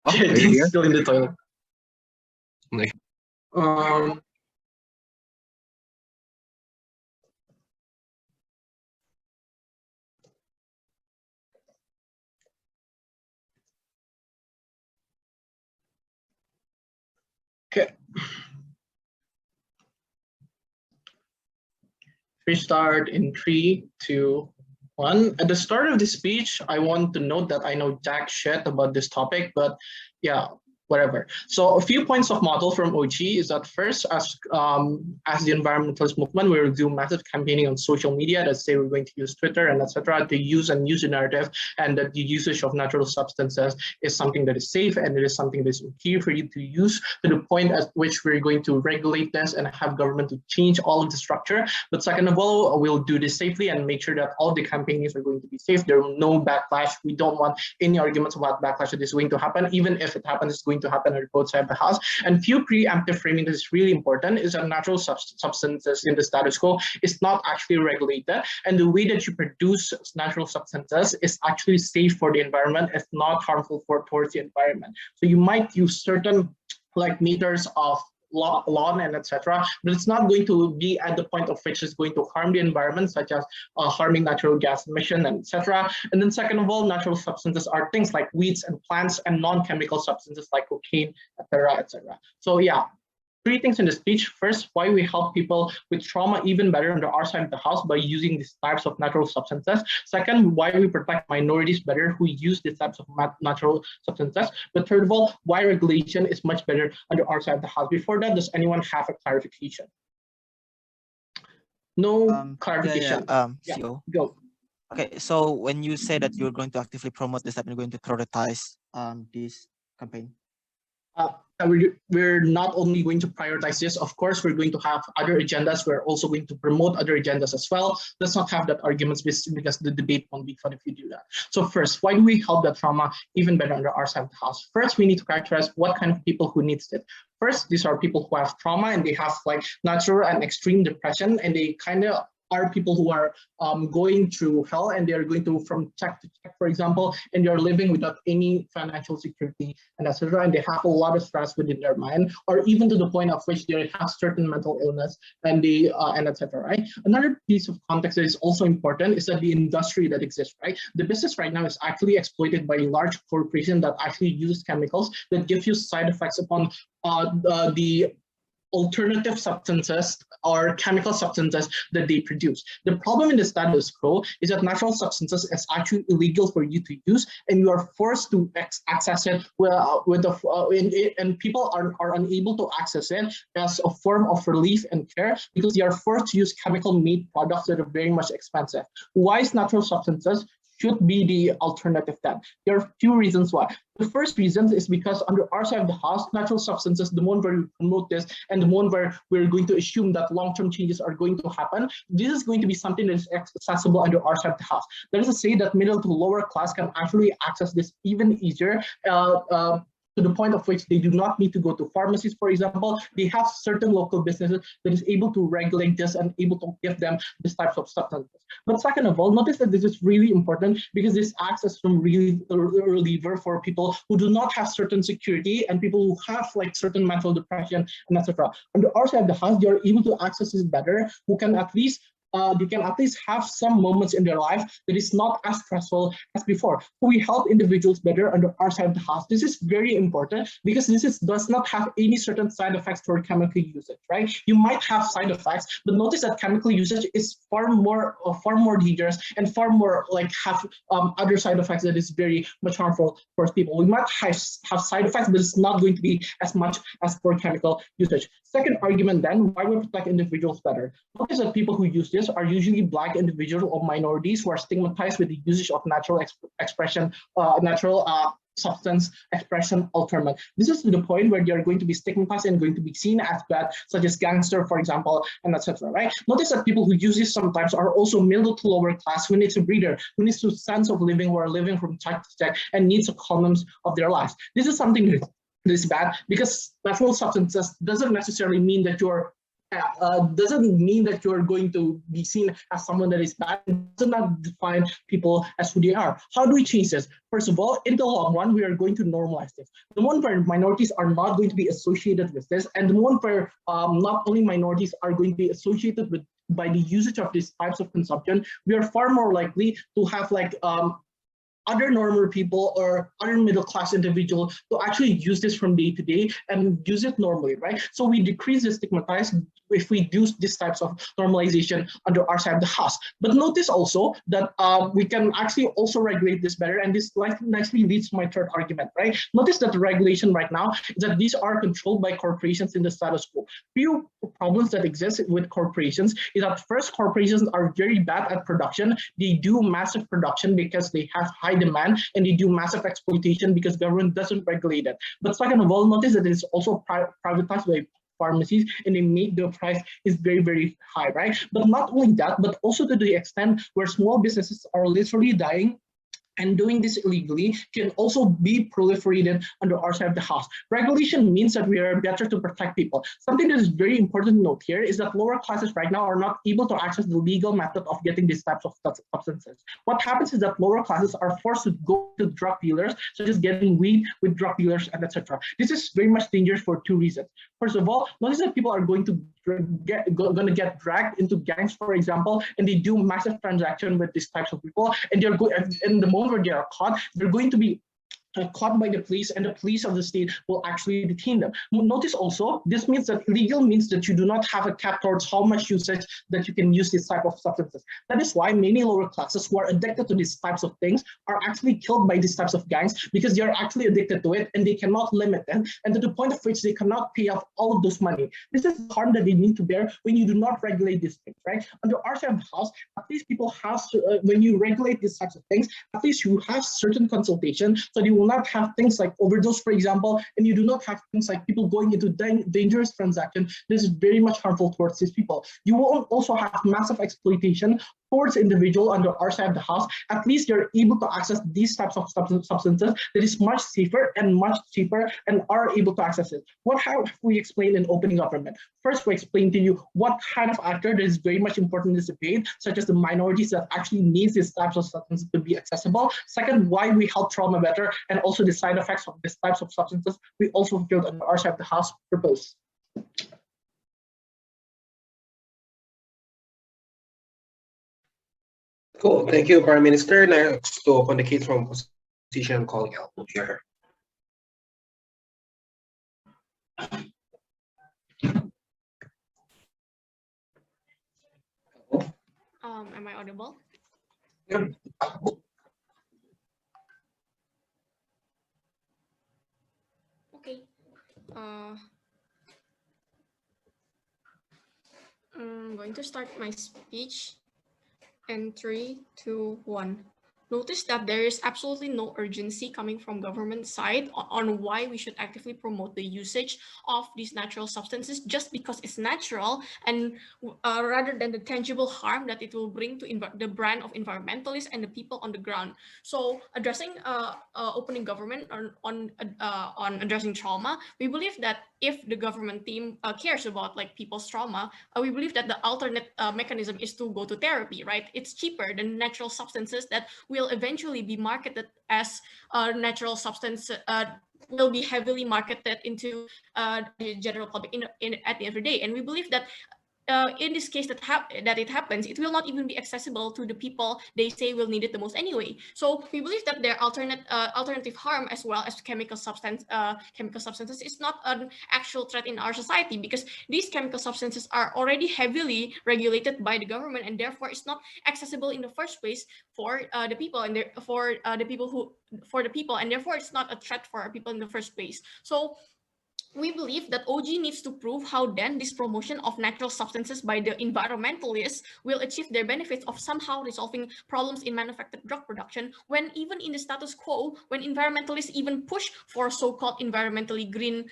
Oh, I are you think here? still in the toilet. Like, Um, okay, we start in 3, 2, 1. At the start of this speech, I want to note that I know jack shit about this topic, but yeah, whatever. So a few points of model from OG is that first, as the environmentalist movement, we will do massive campaigning on social media that say we're going to use Twitter and etc. to use the narrative, and that the usage of natural substances is something that is safe and it is something that is okay for you to use, to the point at which we're going to regulate this and have government to change all of the structure. But second of all, we'll do this safely and make sure that all the campaigns are going to be safe. There will no backlash. We don't want any arguments about backlash that is going to happen. Even if it happens, it's going to happen on both sides of the house. And few preemptive framing that is really important is that natural substances in the status quo is not actually regulated. And the way that you produce natural substances is actually safe for the environment. It's not harmful towards the environment. So you might use certain like meters of lawn and etc. But it's not going to be at the point of which it's going to harm the environment, such as harming natural gas emission and etc. And then second of all, natural substances are things like weeds and plants and non-chemical substances like cocaine, etc., etc. So yeah, 3 things in the speech. First, why we help people with trauma even better under our side of the house by using these types of natural substances. Second, why we protect minorities better who use these types of natural substances. But third of all, why regulation is much better under our side of the house. Before that, does anyone have a clarification? No clarification. CEO. Go. Okay, so when you say that you're going to actively promote this, that you're going to prioritize this campaign. We're not only going to prioritize this, of course, we're going to have other agendas. We're also going to promote other agendas as well. Let's not have that arguments because the debate won't be fun if you do that. So first, why do we help that trauma even better under our side of the house? First, we need to characterize what kind of people who needs it. First, these are people who have trauma and they have like natural and extreme depression, and they kind of are people who are going through hell, and they are going to from check to check, for example, and they're living without any financial security and etc. And they have a lot of stress within their mind, or even to the point of which they have certain mental illness and they and etc. Right. Another piece of context that is also important is that the industry that exists, right? The business right now is actually exploited by a large corporation that actually use chemicals that give you side effects upon the alternative substances or chemical substances that they produce. The problem in the status quo is that natural substances is actually illegal for you to use, and you are forced to access it and people are unable to access it as a form of relief and care because they are forced to use chemical made products that are very much expensive. Why is natural substances should be the alternative then? There are a few reasons why. The first reason is because under our side of the house, natural substances, the moment where we promote this and the moment where we're going to assume that long-term changes are going to happen, this is going to be something that is accessible under our side of the house. That is to say that middle to lower class can actually access this even easier. To the point of which they do not need to go to pharmacies, for example. They have certain local businesses that is able to regulate this and able to give them these types of substances. But second of all, notice that this is really important because this acts as some reliever for people who do not have certain security and people who have like certain mental depression and etc. Under our side of the house, they are able to access this better, who can at least they can at least have some moments in their life that is not as stressful as before. So we help individuals better under our side of the house. This is very important because does not have any certain side effects for chemical usage, right? You might have side effects, but notice that chemical usage is far more dangerous and far more like have other side effects that is very much harmful for people. We might have side effects, but it's not going to be as much as for chemical usage. Second argument then, why we protect individuals better? Notice that people who use this are usually Black individuals or minorities who are stigmatized with the usage of natural substance expression alternative. This is to the point where they are going to be stigmatized and going to be seen as bad, such as gangster, for example, and etc. Right? Notice that people who use this sometimes are also middle to lower class, who needs a breather, who needs a sense of living, who are living from check to check, and needs a columns of their lives. This is something that is bad because natural substances doesn't necessarily mean that you're doesn't mean that you're going to be seen as someone that is bad. It does not define people as who they are. How do we change this? First of all, in the long run, we are going to normalize this. The one where minorities are not going to be associated with this, and the one where not only minorities are going to be associated with by the usage of these types of consumption, we are far more likely to have like other normal people or other middle class individual to actually use this from day to day and use it normally, right? So we decrease the stigmatized if we do these types of normalization under our side of the house. But notice also that we can actually also regulate this better, and this nicely leads to my third argument, right? Notice that the regulation right now is that these are controlled by corporations in the status quo. Few problems that exist with corporations is that first, corporations are very bad at production. They do massive production because they have high demand, and they do massive exploitation because government doesn't regulate it. But second of all, notice that it's also privatized by pharmacies, and they make the price is very, very high, right? But not only that, but also to the extent where small businesses are literally dying, and doing this illegally can also be proliferated under our side of the house. Regulation means that we are better to protect people. Something that is very important to note here is that lower classes right now are not able to access the legal method of getting these types of substances. What happens is that lower classes are forced to go to drug dealers, such as getting weed with drug dealers and etc. This is very much dangerous for two reasons. First of all, notice that people are going to get dragged into gangs, for example, and they do massive transaction with these types of people, and they're in the moment where they are caught, they're going to be caught by the police, and the police of the state will actually detain them. Notice also, this means that illegal means that you do not have a cap towards how much usage that you can use this type of substances. That is why many lower classes who are addicted to these types of things are actually killed by these types of gangs, because they are actually addicted to it and they cannot limit it, and to the point of which they cannot pay off all of those money. This is the harm that they need to bear when you do not regulate these things, right? Under our side of the house, at least people have, when you regulate these types of things, at least you have certain consultation, so you will not have things like overdose, for example, and you do not have things like people going into dangerous transactions. This is very much harmful towards these people. You will also have massive exploitation towards individual under our side of the house. At least you're able to access these types of substances that is much safer and much cheaper, and are able to access it. What have we explained in opening government? First, we explained to you what kind of actor that is very much important in this debate, such as the minorities that actually needs these types of substances to be accessible. Second, why we help trauma better, and also the side effects of these types of substances we also fulfilled under our side of the house purpose. Cool. Thank you, Prime Minister. Next to open the case from opposition, calling out to hear her. Am I audible? Yep. Okay. I'm going to start my speech. And 3, 2, 1. Notice that there is absolutely no urgency coming from government side on why we should actively promote the usage of these natural substances just because it's natural, and rather than the tangible harm that it will bring to the brand of environmentalists and the people on the ground. So addressing opening government on addressing trauma, we believe that if the government team cares about like people's trauma, we believe that the alternate mechanism is to go to therapy, right? It's cheaper than natural substances that will eventually be marketed as natural substance, will be heavily marketed into the general public at the end of the day. And we believe that in this case that it happens, it will not even be accessible to the people they say will need it the most anyway. So we believe that their alternative harm, as well as chemical substances, is not an actual threat in our society, because these chemical substances are already heavily regulated by the government, and therefore it's not accessible in the first place for the people, and for the people, and therefore it's not a threat for our people in the first place. So we believe that OG needs to prove how then this promotion of natural substances by the environmentalists will achieve their benefits of somehow resolving problems in manufactured drug production, when even in the status quo, when environmentalists even push for so-called environmentally green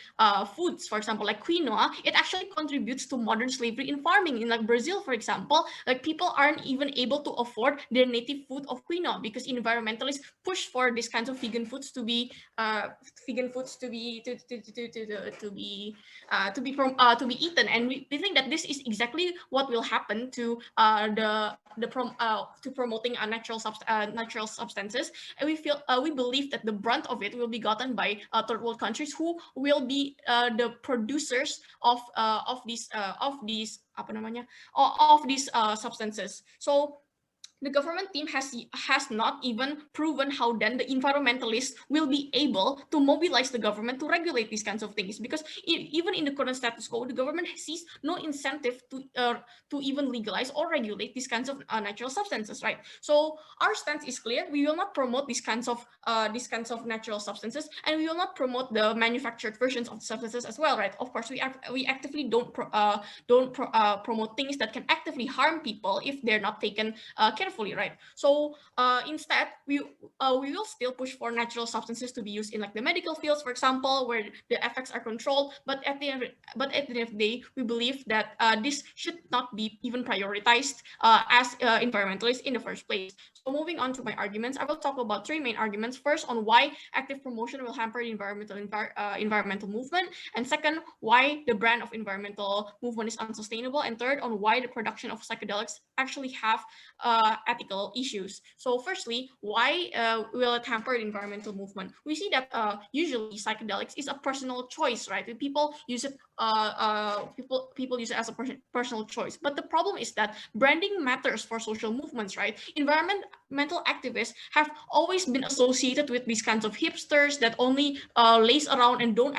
foods, for example, like quinoa, it actually contributes to modern slavery in farming. In like Brazil, for example, like people aren't even able to afford their native food of quinoa because environmentalists push for these kinds of vegan foods to be to be eaten, and we think that this is exactly what will happen to promoting natural substances, and we believe that the brunt of it will be gotten by third world countries, who will be the producers of these apa namanya, of these substances. So the government team has not even proven how then the environmentalists will be able to mobilize the government to regulate these kinds of things, because even in the current status quo, the government sees no incentive to even legalize or regulate these kinds of natural substances, right? So our stance is clear: we will not promote these kinds of natural substances, and we will not promote the manufactured versions of the substances as well, right? Of course, we actively don't promote things that can actively harm people if they're not taken carefully, right? So instead, we will still push for natural substances to be used in like the medical fields, for example, where the effects are controlled. But at the end of the day, we believe that this should not be even prioritized as environmentalists in the first place. So moving on to my arguments, I will talk about three main arguments. First, on why active promotion will hamper the environmental movement, and second, why the brand of environmental movement is unsustainable, and third, on why the production of psychedelics actually have ethical issues. So firstly, why will it hamper the environmental movement? We see that usually psychedelics is a personal choice, right? People use it. People use it as a personal choice. But the problem is that branding matters for social movements, right? Environmental activists have always been associated with these kinds of hipsters that only laze around and don't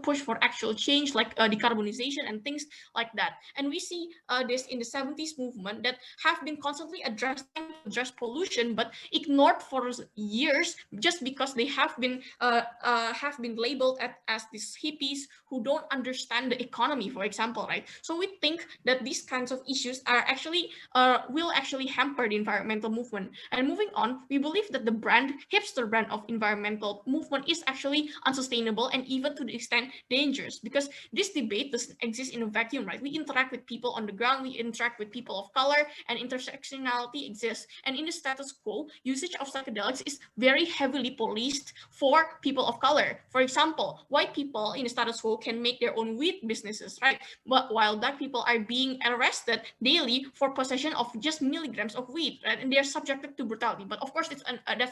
push for actual change, like decarbonization and things like that. And we see this in the 70s movement that have been constantly address pollution, but ignored for years, just because they have been labeled as these hippies who don't understand the economy, for example, right? So we think that these kinds of issues are actually will actually hamper the environmental movement. And moving on, we believe that the hipster brand of environmental movement is actually unsustainable and even to the extent dangerous, because this debate doesn't exist in a vacuum, right? We interact with people on the ground, we interact with people of color, and intersectionality exists. And in the status quo, usage of psychedelics is very heavily policed for people of color. For example, white people in the status quo can make their own weed businesses, right? But while black people are being arrested daily for possession of just milligrams of weed, right? And they are subjected to brutality. But of course, that's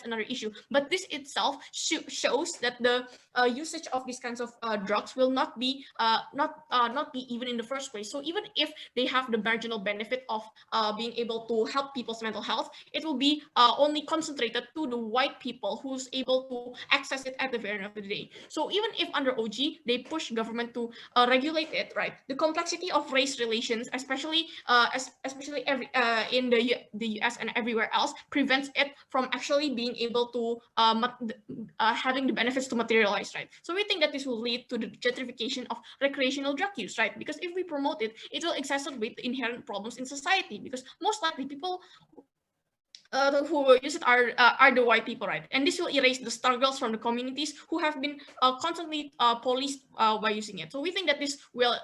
another issue. But this itself shows that the usage of these kinds of drugs will not be even in the first place. So even if they have the marginal benefit of being able to help people's mental health, it will be only concentrated to the white people who's able to access it at the very end of the day. So even if under OG they push government to regulate it, right? The complexity of race relations, especially in the US and everywhere else, prevents it from actually being able to having the benefits to materialize, right? So we think that this will lead to the gentrification of recreational drug use, right? Because if we promote it, it will exacerbate the inherent problems in society, because most likely people who use it are the white people, right? And this will erase the struggles from the communities who have been constantly policed by using it. So we think that this will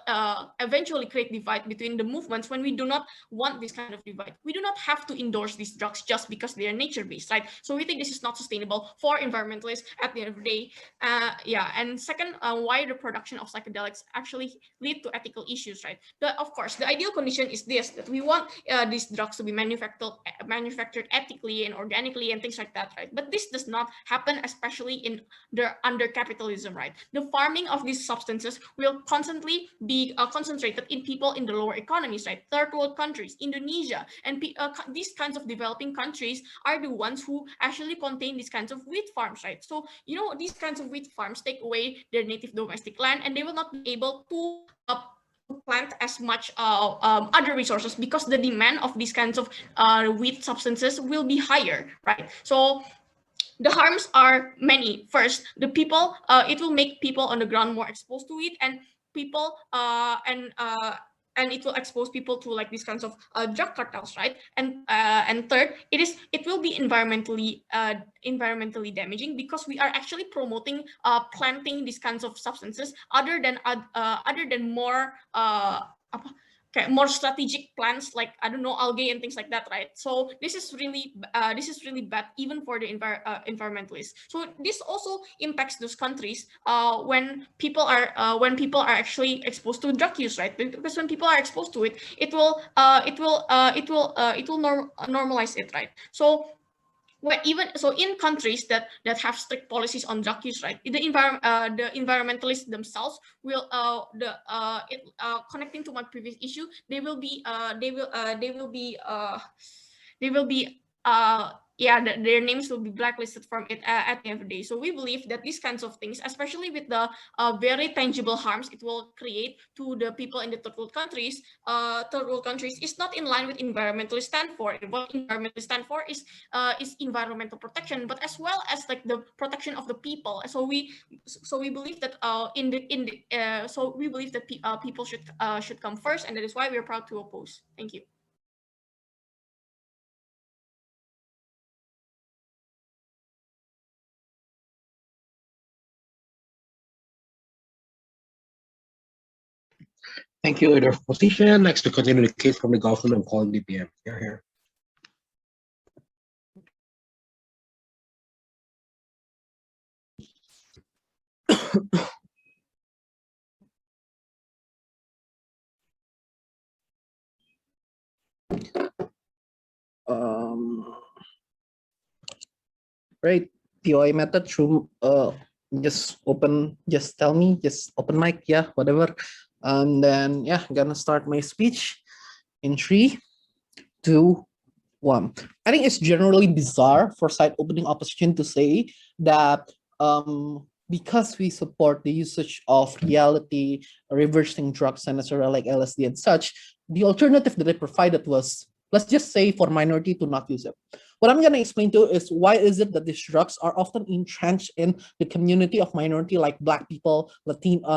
eventually create divide between the movements when we do not want this kind of divide. We do not have to endorse these drugs just because they are nature-based, right? So we think this is not sustainable for environmentalists at the end of the day. Yeah, and second, why the production of psychedelics actually lead to ethical issues, right? Of course, the ideal condition is this, that we want these drugs to be manufactured ethically and organically and things like that, right? But this does not happen, especially under capitalism, right? The farming of these substances will constantly be concentrated in people in the lower economies, right? Third world countries, Indonesia, and these kinds of developing countries are the ones who actually contain these kinds of wheat farms, right? So, you know, these kinds of wheat farms take away their native domestic land, and they will not be able to plant as much other resources, because the demand of these kinds of wheat substances will be higher, right? So the harms are many. First, the people, it will make people on the ground more exposed to it, and people and it will expose people to like these kinds of drug cartels, right? And third, it will be environmentally damaging, because we are actually promoting planting these kinds of substances other than more more strategic plans, like I don't know, algae and things like that, right? So this is really bad even for the environmentalists. So this also impacts those countries when people are actually exposed to drug use, right? Because when people are exposed to it, it will normalize it, right? So even so, in countries that have strict policies on drug use, right, the environmentalists themselves will connecting to my previous issue, they will be their names will be blacklisted from it at the end of the day. So we believe that these kinds of things, especially with the very tangible harms it will create to the people in the third world countries, is not in line with environmentalists stand for. And what environmentalists stand for is environmental protection, but as well as like the protection of the people. So we believe that people should come first, and that is why we are proud to oppose. Thank you. Thank you, Leader of Opposition. Next, to continue the case from the government, I'm calling DPM. Here. Right, POI method through just tell me, just open mic, yeah, whatever. And then yeah, I'm gonna start my speech in 3, 2, 1. I think it's generally bizarre for side opening opposition to say that because we support the usage of reality, reversing drugs and etc. like LSD and such, the alternative that they provided was, let's just say, for minority to not use it. What I'm going to explain to is why is it that these drugs are often entrenched in the community of minority like Black people,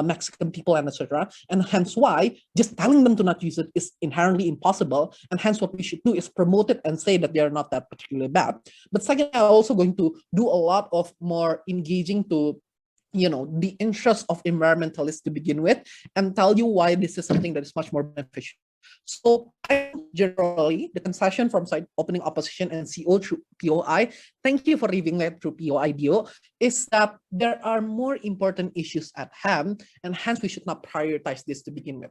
Mexican people, and etc. And hence why just telling them to not use it is inherently impossible. And hence what we should do is promote it and say that they are not that particularly bad. But second, I'm also going to do a lot of more engaging to the interest of environmentalists to begin with, and tell you why this is something that is much more beneficial. So generally, the concession from side opening opposition and CO through POI, thank you for leaving that through POI deal, is that there are more important issues at hand, and hence we should not prioritize this to begin with.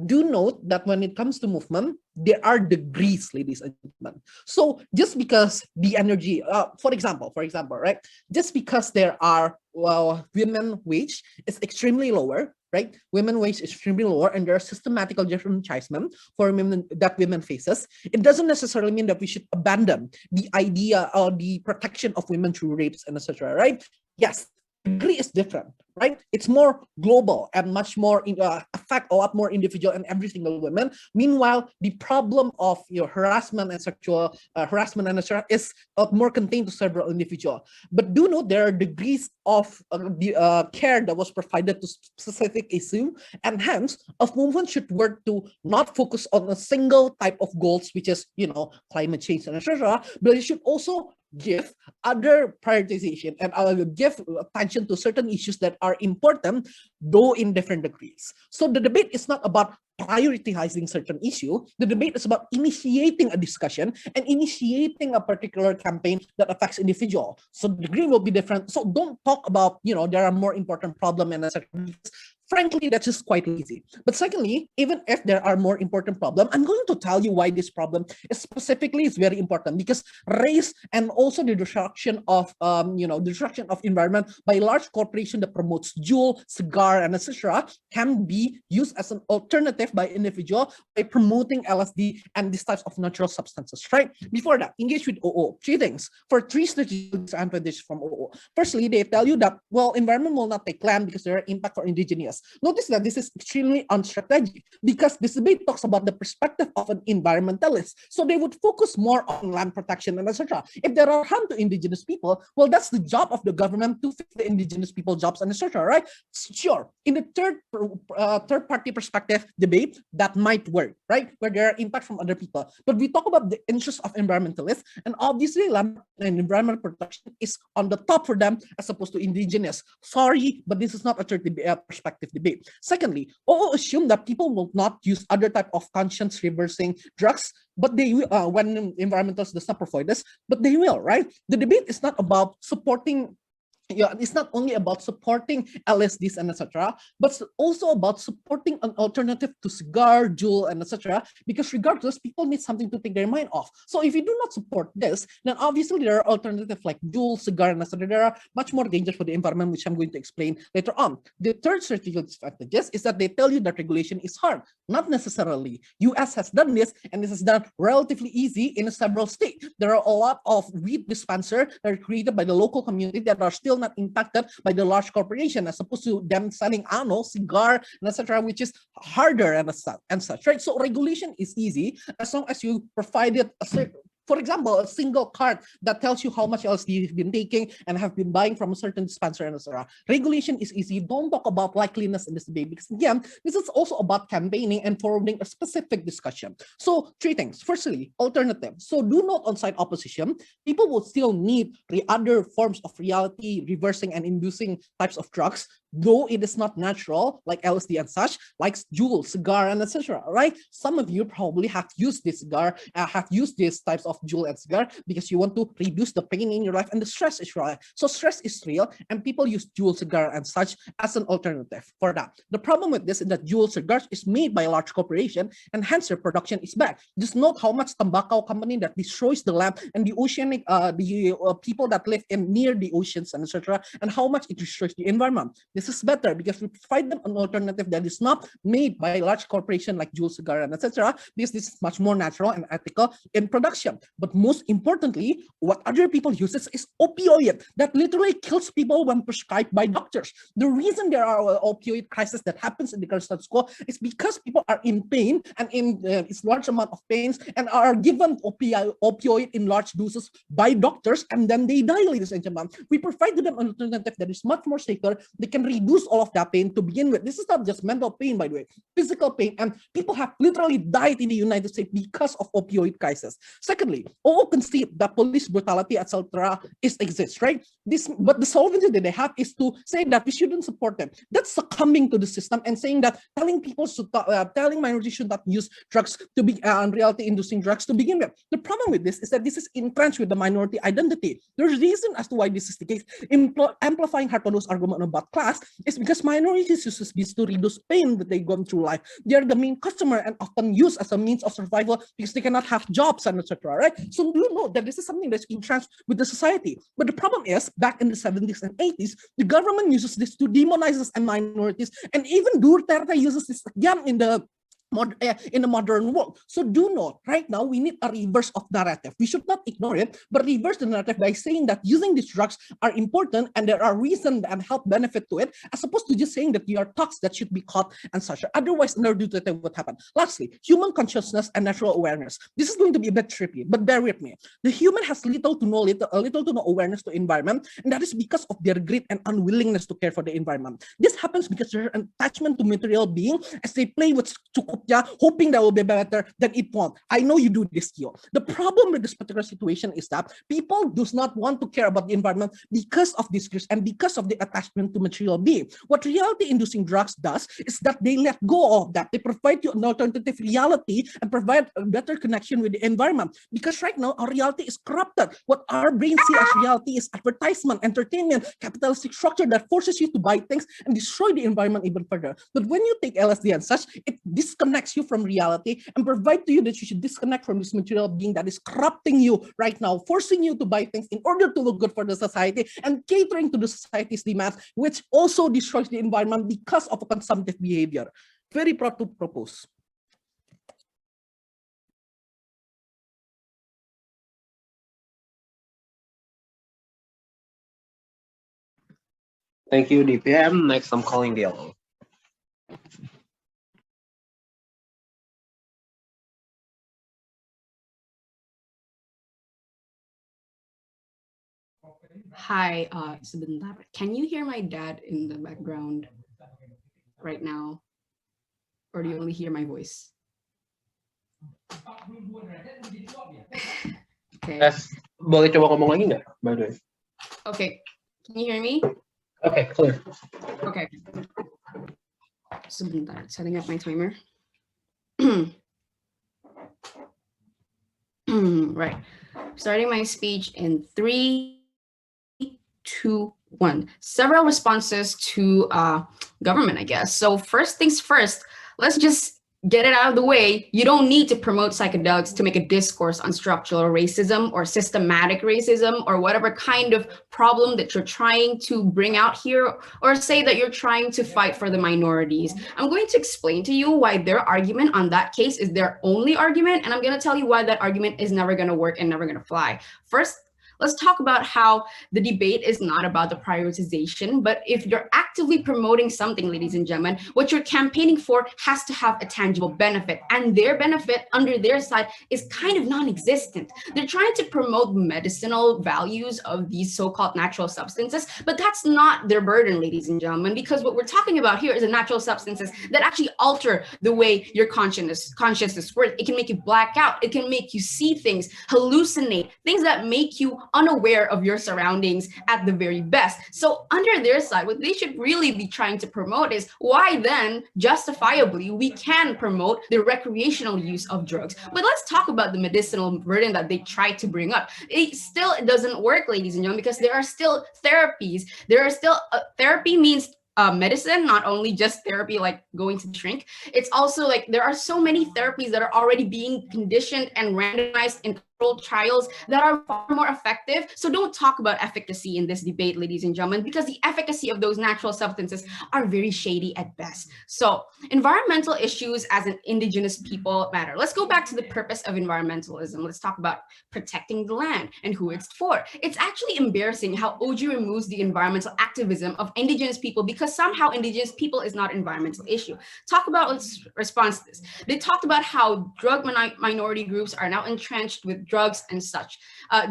Do note that when it comes to movement, there are degrees, ladies and gentlemen. So just because the energy, for example, right? Just because there are, women wage is extremely lower, right? Women wage is extremely lower, and there are systematical disenfranchisement for women that women faces. It doesn't necessarily mean that we should abandon the idea or the protection of women through rapes and etc. Right? Yes, degree is different, right? It's more global and much more affect a lot more individual and every single woman. Meanwhile, the problem of harassment and sexual harassment and etc. is more contained to several individuals. But do note there are degrees of care that was provided to specific issue, and hence a movement should work to not focus on a single type of goals, which is climate change and etc. But it should also give other prioritization and give attention to certain issues that are important, though in different degrees. So the debate is not about prioritizing certain issue. The debate is about initiating a discussion and initiating a particular campaign that affects individual. So the degree will be different. So don't talk about, there are more important problem and etc. Frankly, that's just quite easy. But secondly, even if there are more important problems, I'm going to tell you why this problem is very important, because race and also the destruction of environment by large corporation that promotes Juul, cigar, and etc. can be used as an alternative by individual by promoting LSD and these types of natural substances, right? Before that, engage with OO. 3 things. For 3 strategic disadvantages from OO. Firstly, they tell you that, environment will not take land because there are impact for indigenous. Notice that this is extremely unstrategic because this debate talks about the perspective of an environmentalist. So they would focus more on land protection and etc. If there are harm to indigenous people, that's the job of the government to fix the indigenous people jobs and etc. Right? Sure, Furthermore, in the third party perspective debate, that might work, right? Where there are impact from other people. But we talk about the interests of environmentalists, and obviously land and environmental protection is on the top for them as opposed to indigenous. Sorry, but this is not a third perspective debate. Secondly, all assume that people will not use other type of conscience reversing drugs, but they will when environmentalists does not provide this, but they will, right? The debate is not about supporting. Yeah, it's not only about supporting LSDs and etc., but also about supporting an alternative to cigar, jewel, and etc. Because regardless, people need something to take their mind off. So if you do not support this, then obviously there are alternatives like jewel, cigar, and etc. There are much more dangers for the environment, which I'm going to explain later on. The third strategic disadvantages is that they tell you that regulation is hard. Not necessarily. US has done this, and this is done relatively easy in several states. There are a lot of weed dispensers that are created by the local community that are still not impacted by the large corporation, as opposed to them selling ano, cigar, and etc., which is harder and such, right? So regulation is easy as long as you provided for example, a single card that tells you how much LSD you've been taking and have been buying from a certain dispenser and etc. Regulation is easy. Don't talk about likeliness in this debate, because again, this is also about campaigning and forwarding a specific discussion. So three things. Firstly, alternative. So do not on-site opposition. People will still need the other forms of reality, reversing and inducing types of drugs, though it is not natural, like LSD and such, like jewel, cigar, and etc. Right? Some of you probably have used this cigar, have used these types of jewel and cigar because you want to reduce the pain in your life and the stress is real. So stress is real, and people use jewel cigar and such as an alternative for that. The problem with this is that jewel cigars is made by a large corporation, and hence their production is bad. Just note how much tobacco company that destroys the land and the oceanic, people that live in near the oceans and etc., and how much it destroys the environment. This is better because we provide them an alternative that is not made by a large corporation like jewel cigar and etc., because this is much more natural and ethical in production. But most importantly, what other people use is opioid that literally kills people when prescribed by doctors. The reason there are opioid crisis that happens in the current status quo is because people are in pain and in its large amount of pains and are given opioid in large doses by doctors, and then they die, ladies and gentlemen. We provide to them an alternative that is much more safer. They can reduce all of that pain to begin with. This is not just mental pain, by the way, physical pain, and people have literally died in the United States because of opioid crisis. Secondly, all concede that police brutality, etc., exists, right? But the solvency that they have is to say that we shouldn't support them. That's succumbing to the system and saying that telling minorities should not use drugs to be reality-inducing drugs to begin with. The problem with this is that this is entrenched with the minority identity. There's reason as to why this is the case. Amplifying Hartono's argument about class is because minorities use this to reduce pain that they go through life. They are the main customer and often used as a means of survival because they cannot have jobs and etc. Right? So you know that this is something that's entrenched with the society. But the problem is, back in the 70s and 80s, the government uses this to demonize us and minorities, and even Duterte uses this again in the modern world. So do note, right now, we need a reverse of narrative. We should not ignore it, but reverse the narrative by saying that using these drugs are important and there are reasons and health benefit to it, as opposed to just saying that you are toxic that should be caught and such. Otherwise, another Duterte would happen. Lastly, human consciousness and natural awareness. This is going to be a bit trippy, but bear with me. The human has little to no awareness to environment, and that is because of their greed and unwillingness to care for the environment. This happens because their attachment to material being as they play with hoping that will be better than it won't. I know you do this, Kyo. The problem with this particular situation is that people do not want to care about the environment because of this risk and because of the attachment to material being. What reality-inducing drugs does is that they let go of that. They provide you an alternative reality and provide a better connection with the environment. Because right now, our reality is corrupted. What our brains see as reality is advertisement, entertainment, capitalistic structure that forces you to buy things and destroy the environment even further. But when you take LSD and such, it disconnects you from reality and provide to you that you should disconnect from this material being that is corrupting you right now, forcing you to buy things in order to look good for the society and catering to the society's demands, which also destroys the environment because of a consumptive behavior. Very proud to propose. Thank you, DPM. Next, I'm calling Dale. Hi, sebentar. Can you hear my dad in the background? right now? Or do you only hear my voice? Okay. Boleh coba ngomong lagi nggak, by the way? Okay. Can you hear me? Okay, clear. Okay. Sebentar, setting up my timer. Right. Starting my speech in 3, 2, 1. Several responses to government, I guess. So first things first, let's just get it out of the way. You don't need to promote psychedelics to make a discourse on structural racism or systematic racism or whatever kind of problem that you're trying to bring out here, or say that you're trying to fight for the minorities. I'm going to explain to you why their argument on that case is their only argument, and I'm going to tell you why that argument is never going to work and never going to fly. First, let's talk about how the debate is not about the prioritization, but if you're actively promoting something, ladies and gentlemen, what you're campaigning for has to have a tangible benefit, and their benefit under their side is kind of non-existent. They're trying to promote medicinal values of these so-called natural substances, but that's not their burden, ladies and gentlemen, because what we're talking about here is the natural substances that actually alter the way your consciousness works. It can make you black out. It can make you see things, hallucinate, things that make you unaware of your surroundings at the very best. So under their side, what they should really be trying to promote is why then justifiably we can promote the recreational use of drugs. But let's talk about the medicinal burden that they try to bring up. It still doesn't work, ladies and gentlemen, because there are still therapies. There are still therapy means medicine, not only just therapy like going to the shrink. It's also like there are so many therapies that are already being conditioned and randomized in trials that are far more effective. So don't talk about efficacy in this debate, ladies and gentlemen, because the efficacy of those natural substances are very shady at best. So environmental issues as an indigenous people matter. Let's go back to the purpose of environmentalism. Let's talk about protecting the land and who it's for. It's actually embarrassing how OG removes the environmental activism of indigenous people because somehow indigenous people is not an environmental issue. Talk about its response to this. They talked about how drug minority groups are now entrenched with drugs and such.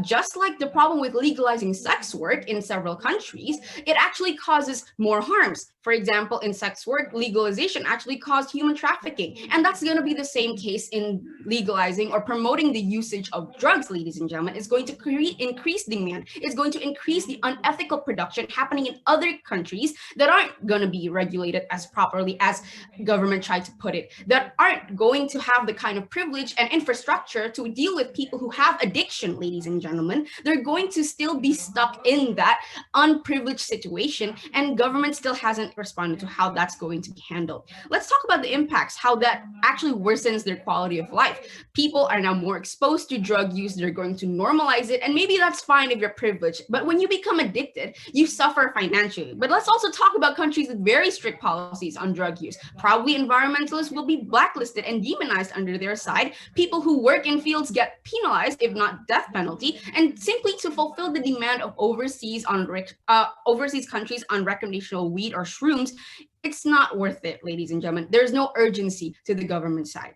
Just like the problem with legalizing sex work in several countries, it actually causes more harms. For example, in sex work, legalization actually caused human trafficking. And that's going to be the same case in legalizing or promoting the usage of drugs, ladies and gentlemen. It's going to increase demand. It's going to increase the unethical production happening in other countries that aren't going to be regulated as properly as government tried to put it, that aren't going to have the kind of privilege and infrastructure to deal with people who have addiction, ladies and gentlemen. They're going to still be stuck in that unprivileged situation, and government still hasn't responded to how that's going to be handled. Let's talk about the impacts, how that actually worsens their quality of life. People are now more exposed to drug use. They're going to normalize it, and maybe that's fine if you're privileged, but when you become addicted, you suffer financially. But let's also talk about countries with very strict policies on drug use. Probably environmentalists will be blacklisted and demonized under their side. People who work in fields get penalized, if not death penalty, and simply to fulfill the demand of overseas countries on recreational weed or shrooms, it's not worth it, ladies and gentlemen. There's no urgency to the government side.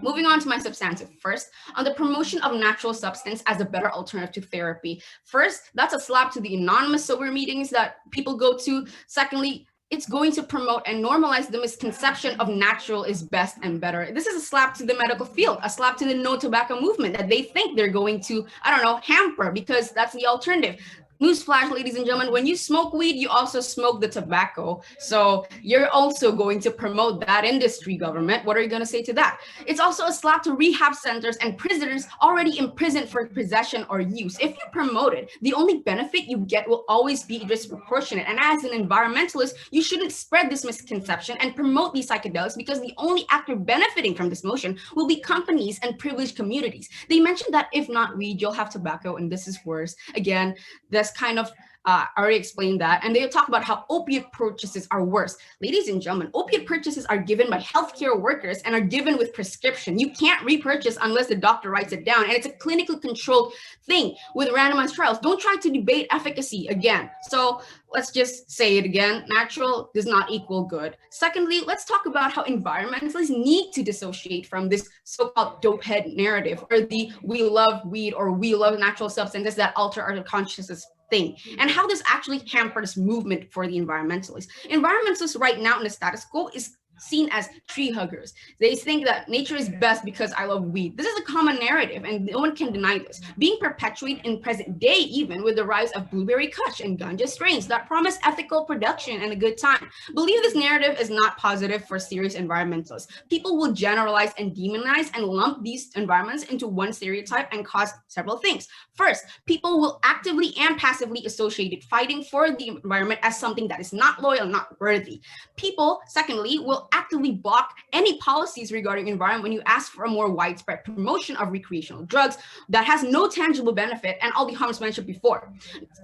Moving on to my substantive. First, on the promotion of natural substance as a better alternative to therapy. First, that's a slap to the anonymous sober meetings that people go to. Secondly, it's going to promote and normalize the misconception of natural is best and better. This is a slap to the medical field, a slap to the no tobacco movement that they think they're going to, hamper because that's the alternative. Newsflash, ladies and gentlemen, when you smoke weed, you also smoke the tobacco. So you're also going to promote that industry, government. What are you going to say to that? It's also a slap to rehab centers and prisoners already imprisoned for possession or use. If you promote it, the only benefit you get will always be disproportionate. And as an environmentalist, you shouldn't spread this misconception and promote these psychedelics because the only actor benefiting from this motion will be companies and privileged communities. They mentioned that if not weed, you'll have tobacco, and this is worse. Again, that's kind of, I already explained that. And they talk about how opiate purchases are worse. Ladies and gentlemen, opiate purchases are given by healthcare workers and are given with prescription. You can't repurchase unless the doctor writes it down. And it's a clinically controlled thing with randomized trials. Don't try to debate efficacy again. So let's just say it again. Natural does not equal good. Secondly, let's talk about how environmentalists need to dissociate from this so-called dope head narrative or the we love weed or we love natural substances that alter our consciousness thing and how this actually hampers movement for the environmentalists. Environmentalists right now in the status quo is seen as tree huggers. They think that nature is best because I love weed. This is a common narrative and no one can deny this, being perpetuated in present day even with the rise of blueberry kush and ganja strains that promise ethical production and a good time. Believe this narrative is not positive for serious environmentalists. People will generalize and demonize and lump these environments into one stereotype and cause several things. First, people will actively and passively associate fighting for the environment as something that is not loyal, not worthy. People, secondly, will actively block any policies regarding environment when you ask for a more widespread promotion of recreational drugs that has no tangible benefit and all the harms mentioned before.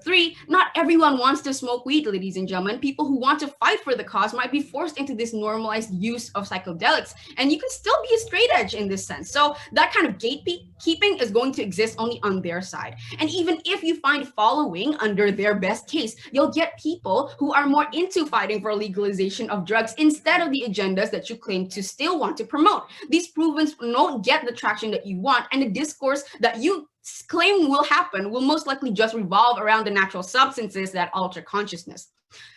3, not everyone wants to smoke weed, ladies and gentlemen. People who want to fight for the cause might be forced into this normalized use of psychedelics, and you can still be a straight edge in this sense. So that kind of gatekeeping is going to exist only on their side. And even if you find following under their best case, you'll get people who are more into fighting for legalization of drugs instead of the agendas that you claim to still want to promote. These provens don't get the traction that you want, and the discourse that you claim will happen will most likely just revolve around the natural substances that alter consciousness.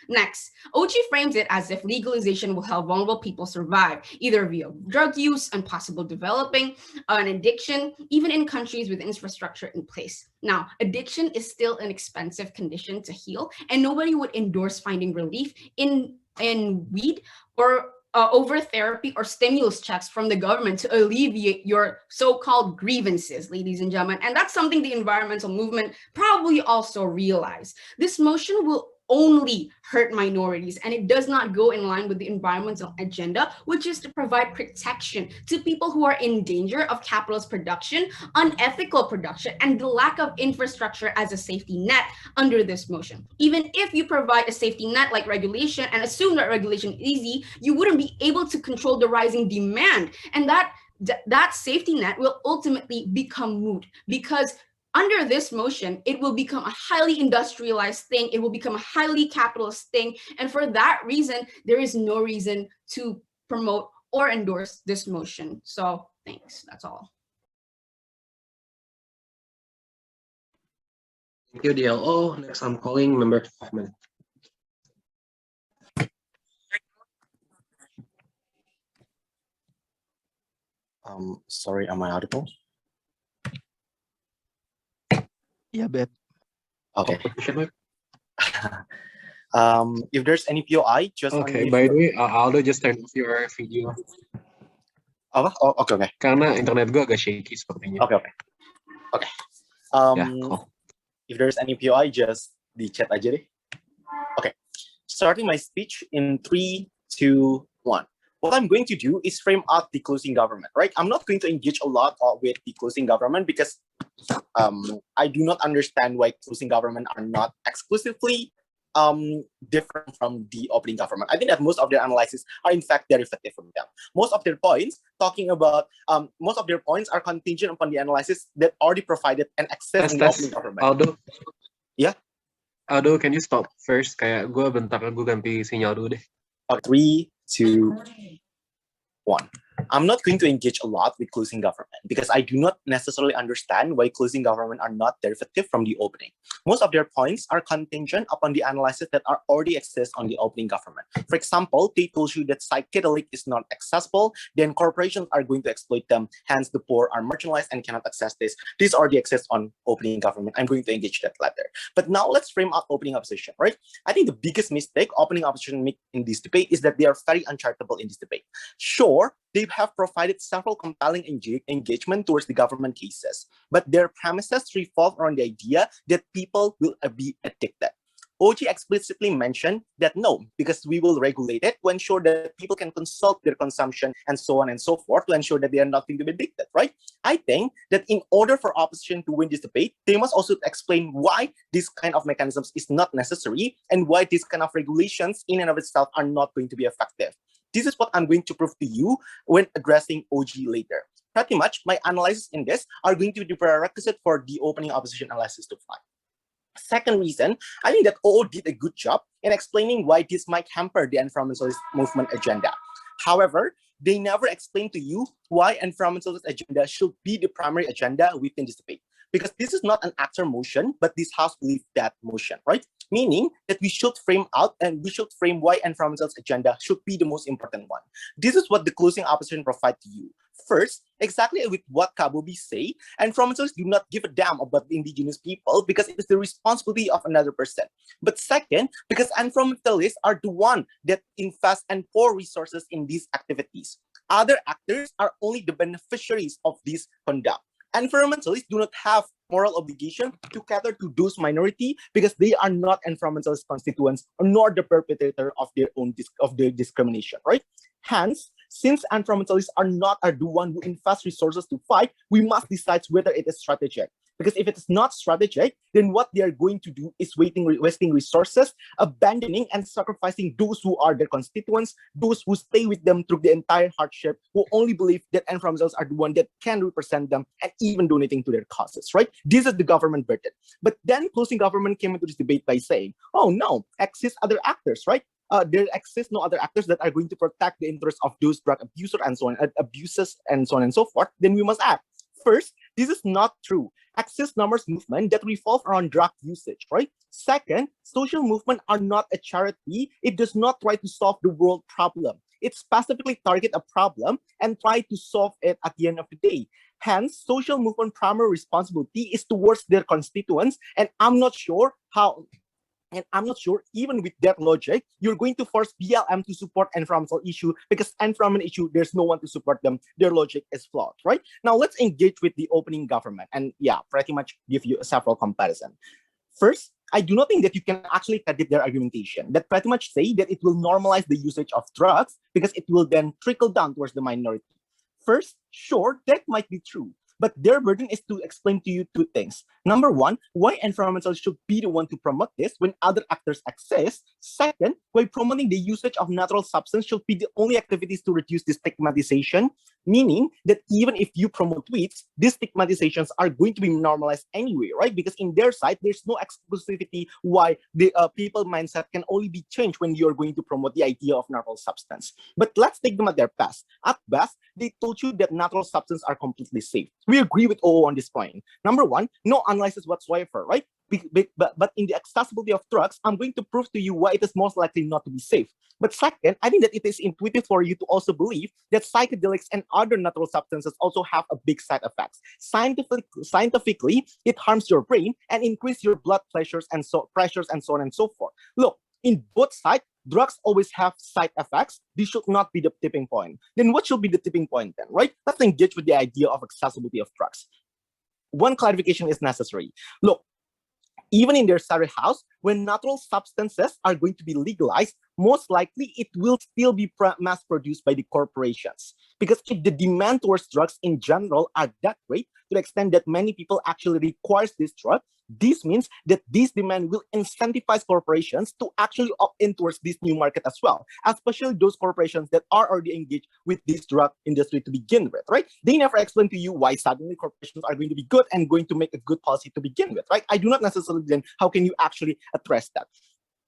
Next, Ochi frames it as if legalization will help vulnerable people survive, either via drug use and possible developing an addiction, even in countries with infrastructure in place. Now, addiction is still an expensive condition to heal, and nobody would endorse finding relief in weed or over therapy or stimulus checks from the government to alleviate your so-called grievances, ladies and gentlemen. And that's something the environmental movement probably also realize. This motion will only hurt minorities, and it does not go in line with the environmental agenda, which is to provide protection to people who are in danger of capitalist production, unethical production, and the lack of infrastructure as a safety net under this motion. Even if you provide a safety net like regulation and assume that regulation is easy, you wouldn't be able to control the rising demand, and that safety net will ultimately become moot because under this motion, it will become a highly industrialized thing. It will become a highly capitalist thing. And for that reason, there is no reason to promote or endorse this motion. So thanks, that's all. Thank you, DLO. Next, I'm calling member Hoffman. Sorry, am I audible? Yeah, bet. Okay. Should If there's any POI, just Okay, unmute by your- the way, Aldo just turn off your video Apa? Oh, okay. karena internet gue agak shaky sepertinya. Okay. Ya, call. If there's any POI, just di chat aja deh. Okay. Starting my speech in 3, 2, 1. What I'm going to do is frame out the closing government, right? I'm not going to engage a lot with the closing government because I do not understand why closing government are not exclusively different from the opening government. I think that most of their analyses are in fact derivative from them. Most of their points are contingent upon the analysis that already provided and access in the opening government. Aldo. Yeah? Aldo, can you stop first? Kayak gue bentar, gue ganti sinyal dulu deh. 3, 2, 1. I'm not going to engage a lot with closing government because I do not necessarily understand why closing government are not derivative from the opening. Most of their points are contingent upon the analysis that are already exist on the opening government. For example, they told you that psychedelic is not accessible, then corporations are going to exploit them, hence the poor are marginalized and cannot access this. This already exists on opening government. I'm going to engage that later. But now let's frame out opening opposition, right? I think the biggest mistake opening opposition make in this debate is that they are very uncharitable in this debate. Sure, they have provided several compelling engagement towards the government cases, but their premises revolve around the idea that people will be addicted. OG explicitly mentioned that no, because we will regulate it to ensure that people can consult their consumption and so on and so forth to ensure that they are not going to be addicted, right? I think that in order for opposition to win this debate, they must also explain why this kind of mechanisms is not necessary and why this kind of regulations in and of itself are not going to be effective. This is what I'm going to prove to you when addressing OG later. Pretty much, my analysis in this are going to be the prerequisite for the opening opposition analysis to fly. Second reason, I think that OO did a good job in explaining why this might hamper the environmentalist movement agenda. However, they never explain to you why environmentalist agenda should be the primary agenda within this debate. because this is not an actor motion, but this House believes that motion, right? Meaning that we should frame out and we should frame why environmentalist agenda should be the most important one. This is what the closing opposition provide to you. First, exactly with what Kabubi say, environmentalists do not give a damn about the indigenous people because it is the responsibility of another person. But second, because environmentalists are the one that invest and pour resources in these activities. Other actors are only the beneficiaries of this conduct. Environmentalists do not have moral obligation to cater to those minority because they are not environmentalist constituents nor the perpetrator of their own discrimination, right? Hence, since environmentalists are the one who invest resources to fight, we must decide whether it is strategic. Because if it is not strategic, then what they are going to do is wasting resources, abandoning and sacrificing those who are their constituents, those who stay with them through the entire hardship, who only believe that environmentalists are the one that can represent them and even donating to their causes, right? This is the government burden. But then closing government came into this debate by saying, oh no, exist other actors, right? There exist no other actors that are going to protect the interests of those drug abusers and so on, abuses and so on and so forth, then we must act. First, this is not true. Access numbers movement that revolve around drug usage, right? Second, social movement are not a charity. It does not try to solve the world problem. It specifically target a problem and try to solve it at the end of the day. Hence, social movement primary responsibility is towards their constituents, and I'm not sure even with that logic, you're going to force BLM to support environmental issue because environment issue, there's no one to support them. Their logic is flawed, right? Now let's engage with the opening government and pretty much give you several comparison. First, I do not think that you can actually credit their argumentation that pretty much say that it will normalize the usage of drugs because it will then trickle down towards the minority. First, sure, that might be true. But their burden is to explain to you two things. Number one, why environmentalists should be the one to promote this when other actors exist. Second, why promoting the usage of natural substance should be the only activities to reduce the stigmatization, meaning that even if you promote weeds, these stigmatizations are going to be normalized anyway, right? Because in their side, there's no exclusivity why the people mindset can only be changed when you're going to promote the idea of natural substance. But let's take them at their best. At best, they told you that natural substances are completely safe. We agree with OO on this point. Number one, no analysis whatsoever, right? But in the accessibility of drugs, I'm going to prove to you why it is most likely not to be safe. But second, I think that it is intuitive for you to also believe that psychedelics and other natural substances also have a big side effects. Scientifically, it harms your brain and increase your blood pressures and so on and so forth. Look, in both sides, drugs always have side effects. This should not be the tipping point. Then what should be the tipping point then, right? Let's engage with the idea of accessibility of drugs. One clarification is necessary. Look, even in their Surrey house, when natural substances are going to be legalized, most likely it will still be mass-produced by the corporations. Because if the demand towards drugs in general are that great, to the extent that many people actually requires this drug, this means that this demand will incentivize corporations to actually opt in towards this new market as well, especially those corporations that are already engaged with this drug industry to begin with, right? They never explain to you why suddenly corporations are going to be good and going to make a good policy to begin with, right? I do not necessarily then, how can you actually address that?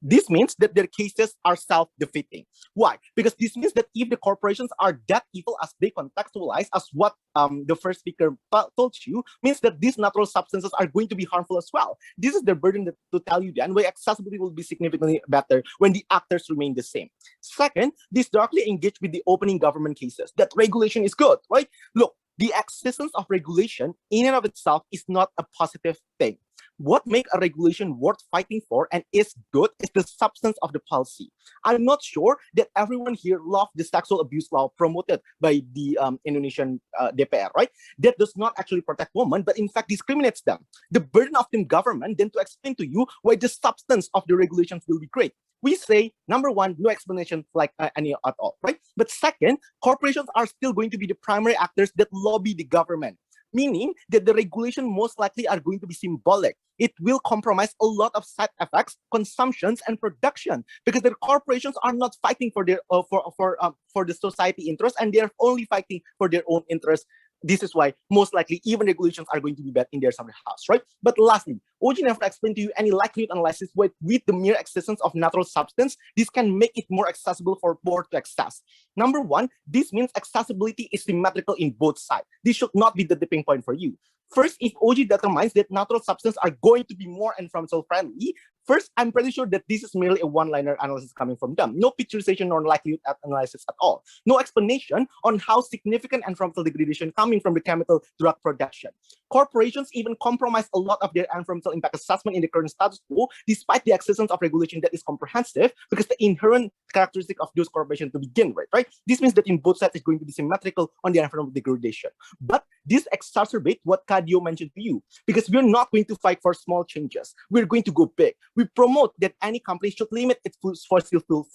This means that their cases are self-defeating. Why? Because this means that if the corporations are that evil as they contextualize, as what the first speaker told you, means that these natural substances are going to be harmful as well. This is their burden to tell you then why accessibility will be significantly better when the actors remain the same. Second, this directly engage with the opening government cases, that regulation is good, right? Look, the existence of regulation in and of itself is not a positive thing. What makes a regulation worth fighting for and is good is the substance of the policy. I'm not sure that everyone here loves the sexual abuse law promoted by the Indonesian DPR, right? That does not actually protect women, but in fact discriminates them. The burden of the government then to explain to you why the substance of the regulations will be great. We say, number one, no explanation like any at all, right? But second, corporations are still going to be the primary actors that lobby the government, meaning that the regulation most likely are going to be symbolic. It will compromise a lot of side effects, consumptions, and production because the corporations are not fighting for their for the society interest, and they are only fighting for their own interest. this is why most likely even regulations are going to be bad in their summer house, right? But lastly, OG never explained to you any likelihood analysis with the mere existence of natural substance. This can make it more accessible for board to access. Number one, this means accessibility is symmetrical in both sides. This should not be the dipping point for you. First, if OG determines that natural substances are going to be more environmental friendly, first, I'm pretty sure that this is merely a one-liner analysis coming from them. No picturization or likelihood analysis at all. No explanation on how significant environmental degradation coming from the chemical drug production. Corporations even compromise a lot of their environmental impact assessment in the current status quo, despite the existence of regulation that is comprehensive, because the inherent characteristic of those corporations to begin with, right? This means that in both sides, it's going to be symmetrical on the environmental degradation. But this exacerbates what Kadio mentioned to you, because we're not going to fight for small changes. We're going to go big. We promote that any company should limit its fossil fuel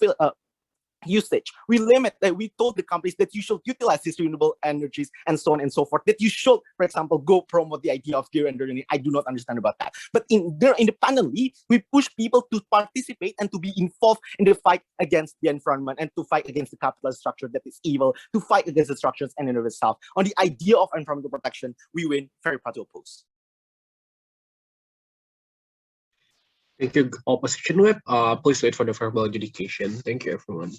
usage. We told the companies that you should utilize these renewable energies and so on and so forth, that you should, for example, go promote the idea of gender learning. I do not understand about that. But independently, we push people to participate and to be involved in the fight against the environment and to fight against the capitalist structure that is evil, to fight against the structures and in of itself. On the idea of environmental protection, we win. Very proud to oppose. Thank you, Opposition Whip. Please wait for the verbal adjudication. Thank you, everyone.